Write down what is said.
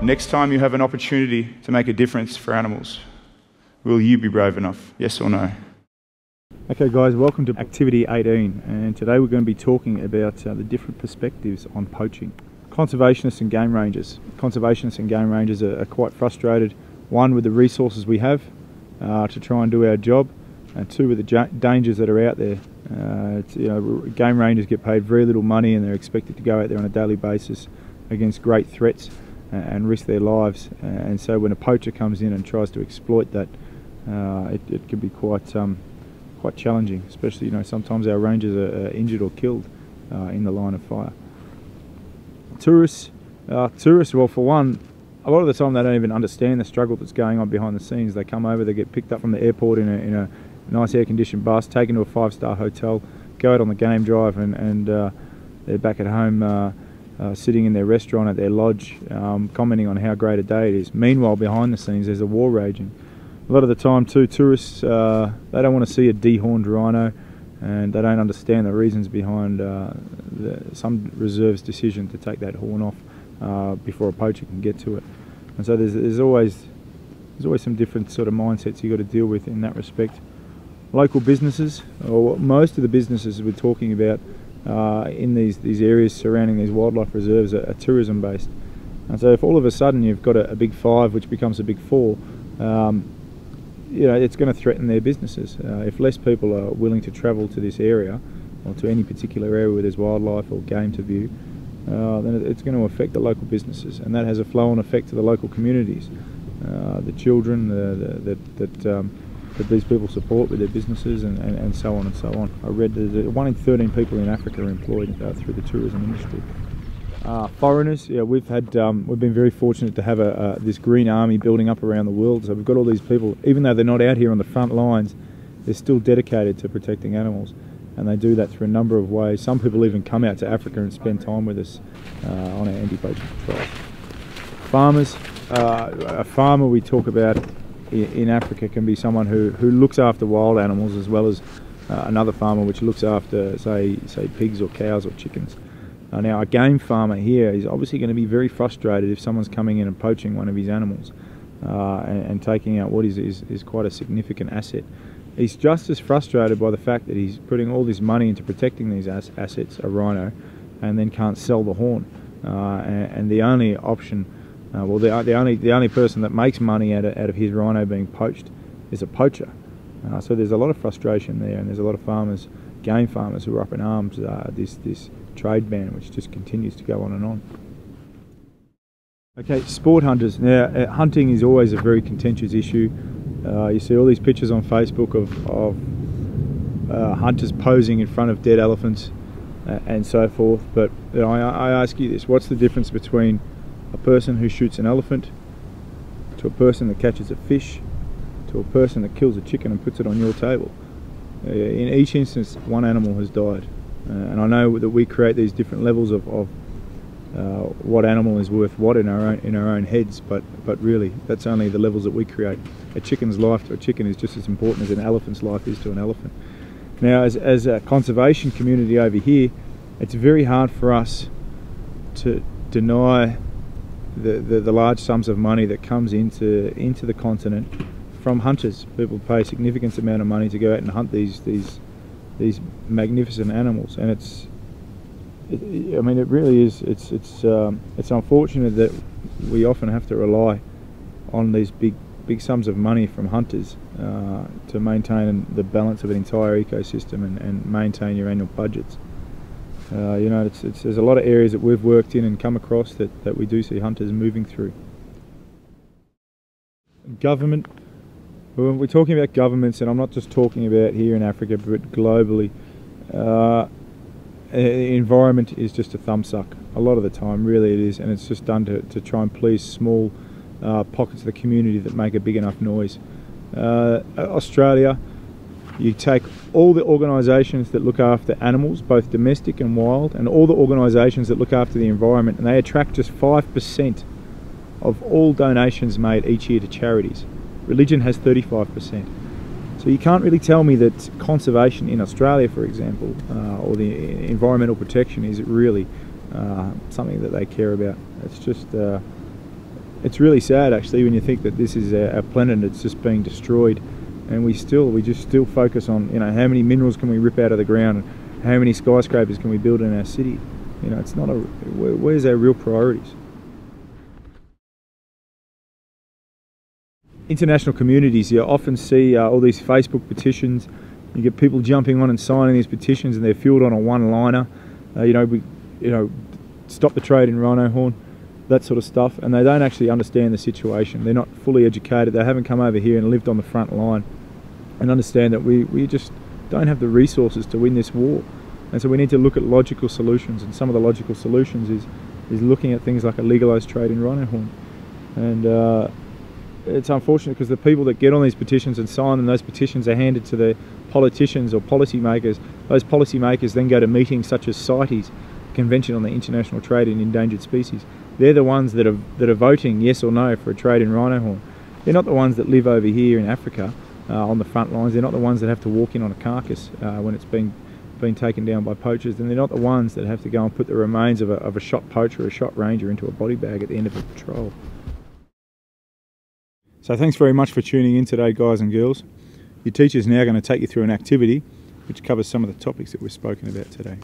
Next time you have an opportunity to make a difference for animals, will you be brave enough? Yes or no? Okay guys, welcome to Activity 18, and today we're going to be talking about the different perspectives on poaching. Conservationists and game rangers. Conservationists and game rangers are quite frustrated, one, with the resources we have to try and do our job, and two, with the dangers that are out there. Game rangers get paid very little money and they're expected to go out there on a daily basis against great threats and risk their lives, and so when a poacher comes in and tries to exploit that, it can be quite challenging, especially sometimes our rangers are injured or killed in the line of fire. Tourists, well, for one, a lot of the time they don't even understand the struggle that's going on behind the scenes. They come over, they get picked up from the airport in a nice air-conditioned bus, taken to a 5-star hotel, go out on the game drive, and they're back at home sitting in their restaurant at their lodge, commenting on how great a day it is. Meanwhile, behind the scenes, there's a war raging. A lot of the time too, tourists, they don't want to see a dehorned rhino, and they don't understand the reasons behind some reserve's decision to take that horn off before a poacher can get to it. And so there's always some different sort of mindsets you've got to deal with in that respect. Local businesses, or most of the businesses we're talking about in these areas surrounding these wildlife reserves, are tourism based. And so if all of a sudden you've got a big 5 which becomes a big 4, it's going to threaten their businesses. If less people are willing to travel to this area, or to any particular area where there's wildlife or game to view, then it's going to affect the local businesses, and that has a flow-on effect to the local communities, the children that these people support with their businesses, and so on and so on. I read that 1 in 13 people in Africa are employed through the tourism industry. Foreigners, we've been very fortunate to have this green army building up around the world. So we've got all these people, even though they're not out here on the front lines, they're still dedicated to protecting animals, and they do that through a number of ways. Some people even come out to Africa and spend time with us on our anti-poaching patrols. Farmers, a farmer we talk about in Africa can be someone who looks after wild animals, as well as another farmer which looks after, say pigs or cows or chickens. Now, a game farmer here is obviously going to be very frustrated if someone's coming in and poaching one of his animals and taking out what is quite a significant asset. He's just as frustrated by the fact that he's putting all this money into protecting these assets, a rhino, and then can't sell the horn. And the only option, the only person that makes money out of his rhino being poached is a poacher. So there's a lot of frustration there, and there's a lot of farmers, game farmers, who are up in arms. This trade ban, which just continues to go on and on. Okay, sport hunters. Now, hunting is always a very contentious issue. You see all these pictures on Facebook of hunters posing in front of dead elephants and so forth. But I ask you this: what's the difference between a person who shoots an elephant, to a person that catches a fish, to a person that kills a chicken and puts it on your table? In each instance, one animal has died. And I know that we create these different levels of what animal is worth what in our own heads, but really that's only the levels that we create. A chicken's life to a chicken is just as important as an elephant's life is to an elephant. Now, as a conservation community over here, it's very hard for us to deny the large sums of money that comes into the continent from hunters. People pay a significant amount of money to go out and hunt these magnificent animals, and it really is. It's unfortunate that we often have to rely on these big sums of money from hunters to maintain the balance of an entire ecosystem and maintain your annual budgets. There's a lot of areas that we've worked in and come across that we do see hunters moving through. Government. When we're talking about governments, and I'm not just talking about here in Africa, but globally, environment is just a thumbsuck. A lot of the time, really it is, and it's just done to try and please small pockets of the community that make a big enough noise. Australia, you take all the organisations that look after animals, both domestic and wild, and all the organisations that look after the environment, and they attract just 5% of all donations made each year to charities. Religion has 35%. So you can't really tell me that conservation in Australia, for example, or the environmental protection is really something that they care about. It's just It's really sad actually when you think that this is our planet that's just being destroyed, and we just still focus on, you know, how many minerals can we rip out of the ground and how many skyscrapers can we build in our city. You know, it's not where's our real priorities? International communities, you often see all these Facebook petitions. You get people jumping on and signing these petitions, and they're fueled on a one-liner. Stop the trade in rhino horn, that sort of stuff, and they don't actually understand the situation. They're not fully educated. They haven't come over here and lived on the front line and understand that we just don't have the resources to win this war. And so we need to look at logical solutions, and some of the logical solutions is looking at things like a legalised trade in rhino horn. And it's unfortunate because the people that get on these petitions and sign them, those petitions are handed to the politicians or policymakers. Those policymakers then go to meetings such as CITES, Convention on the International Trade in Endangered Species. They're the ones that are voting yes or no for a trade in rhino horn. They're not the ones that live over here in Africa on the front lines. They're not the ones that have to walk in on a carcass when it's been taken down by poachers, and they're not the ones that have to go and put the remains of a shot poacher or a shot ranger into a body bag at the end of a patrol. So thanks very much for tuning in today, guys and girls. Your teacher's now going to take you through an activity which covers some of the topics that we've spoken about today.